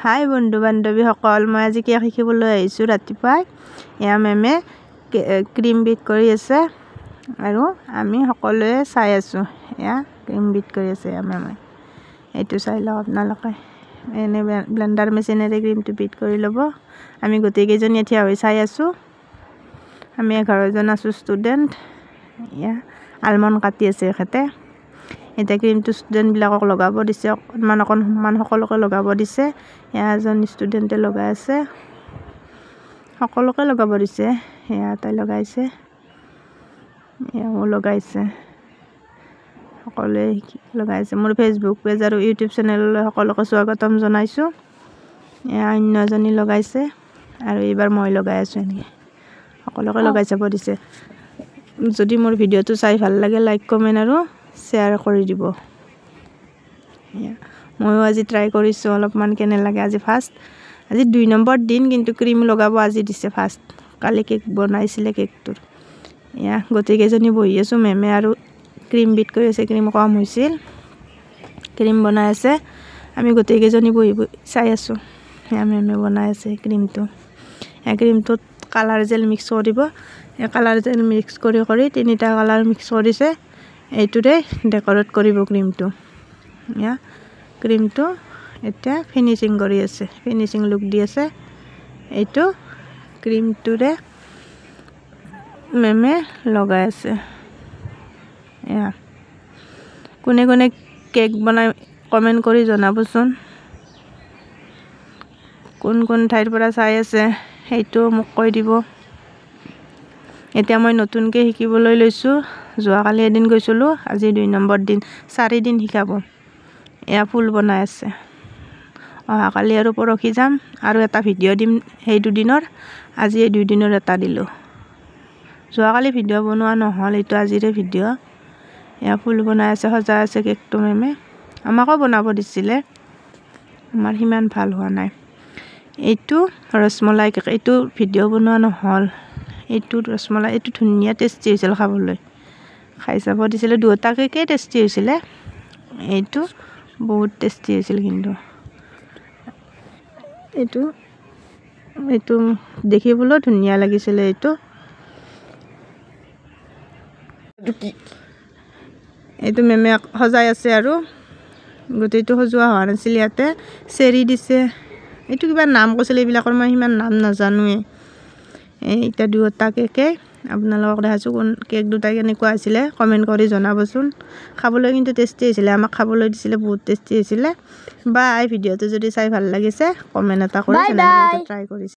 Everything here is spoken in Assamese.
হাই বন্ধু বান্ধৱীসকল, মই আজি কেক শিকিবলৈ আহিছোঁ ৰাতিপুৱাই। এয়া মেমে ক্ৰীম বিট কৰি আছে আৰু আমি সকলোৱে চাই আছোঁ। এয়া ক্ৰীম বিট কৰি আছে এয়া মেমে। এইটো চাই লওক আপোনালোকে। এনে ব্লেণ্ডাৰ মেচিনেৰে ক্ৰীমটো বিট কৰি ল'ব। আমি গোটেইকেইজনী থিয় হৈ চাই আছোঁ। আমি 11জন আছোঁ ষ্টুডেণ্ট। এয়া আলমণ্ড কাটি আছে এখেতে। এতিয়া ক্ৰীমটো ষ্টুডেণ্টবিলাকক লগাব দিছে, অকণমান সকলোকে লগাব দিছে। এয়া এজন ষ্টুডেণ্টে লগাই আছে, সকলোকে লগাব দিছে। এয়া তাই লগাইছে, এয়াও লগাইছে, সকলোৱে লগাইছে। মোৰ ফেচবুক পেজ আৰু ইউটিউব চেনেললৈ সকলোকে স্বাগতম জনাইছোঁ। এয়া অন্য এজনী লগাইছে আৰু এইবাৰ মই লগাই আছোঁ। এনেকৈ সকলোকে লগাই যাব দিছে। যদি মোৰ ভিডিঅ'টো চাই ভাল লাগে, লাইক কমেণ্ট আৰু শ্বেয়াৰ কৰি দিব। ময়ো আজি ট্ৰাই কৰিছোঁ অলপমান কেনে লাগে। আজি 2 নম্বৰ দিন, কিন্তু ক্ৰীম লগাব আজি দিছে ফাৰ্ষ্ট। কালি কেক বনাইছিলে কেকটোৰ। এয়া গোটেইকেইজনী বহি আছোঁ। মেমে আৰু ক্ৰীম বিট কৰি আছে, ক্ৰীম কম হৈছিল, ক্ৰীম বনাই আছে। আমি গোটেইকেইজনী বহি চাই আছোঁ। এয়া মেমে বনাই আছে ক্ৰীমটো। এয়া ক্ৰীমটোত কালাৰ জেল মিক্স কৰিব। এই কালাৰ জেল মিক্স কৰি 3টা কালাৰ মিক্স কৰিছে। এইটোৰে ডেক'ৰেট কৰিব ক্ৰীমটো। এয়া ক্ৰীমটো এতিয়া ফিনিচিং কৰি আছে, ফিনিচিং লুক দি আছে। এইটো ক্ৰীমটোৰে মেমে লগাই আছে। এয়া কোনে কোনে কেক বনাই কমেণ্ট কৰি জনাবচোন। কোন কোন ঠাইৰ পৰা চাই আছে সেইটো মোক কৈ দিব। এতিয়া মই নতুনকৈ শিকিবলৈ লৈছোঁ। যোৱাকালি এদিন গৈছিলোঁ, আজি 2 নম্বৰ দিন, 4 দিন শিকাব। এয়া ফুল বনাই আছে। অহাকালি আৰু পৰহি যাম আৰু এটা ভিডিঅ' দিম সেই 2 দিনৰ। আজি এই 2 দিনৰ এটা দিলোঁ। যোৱাকালি ভিডিঅ' বনোৱা নহ'ল, এইটো আজিৰে ভিডিঅ'। এয়া ফুল বনাই আছে, সজাই আছে কেকটো মেমে। আমাকো বনাব দিছিলে, আমাৰ সিমান ভাল হোৱা নাই। এইটো ৰসমলাই কেক, এইটো ভিডিঅ' বনোৱা নহ'ল। এইটো ৰসমলাই, এইটো ধুনীয়া টেষ্টি হৈছিল খাবলৈ। খাই চাব দিছিলে, 2টা কেকেই টেষ্টি হৈছিলে। এইটো বহুত টেষ্টি হৈছিল কিন্তু। এইটো দেখিবলৈও ধুনীয়া লাগিছিলে। এইটো মেমে সজাই আছে আৰু গোটেইটো সজোৱা হোৱা নাছিল। ইয়াতে চেৰি দিছে, এইটো কিবা নাম কৈছিলে, এইবিলাকৰ মই সিমান নাম নাজানোৱে। এতিয়া 2টা কেকে আপোনালোকক দেখাইছোঁ। কেক 2টা কেনেকুৱা হৈছিলে কমেণ্ট কৰি জনাবচোন। খাবলৈ কিন্তু টেষ্টি হৈছিলে, আমাক খাবলৈ দিছিলে, বহুত টেষ্টি হৈছিলে। বাই। ভিডিঅ'টো যদি চাই ভাল লাগিছে কমেণ্ট এটা কৰি চেনেলটো ট্ৰাই কৰিছে।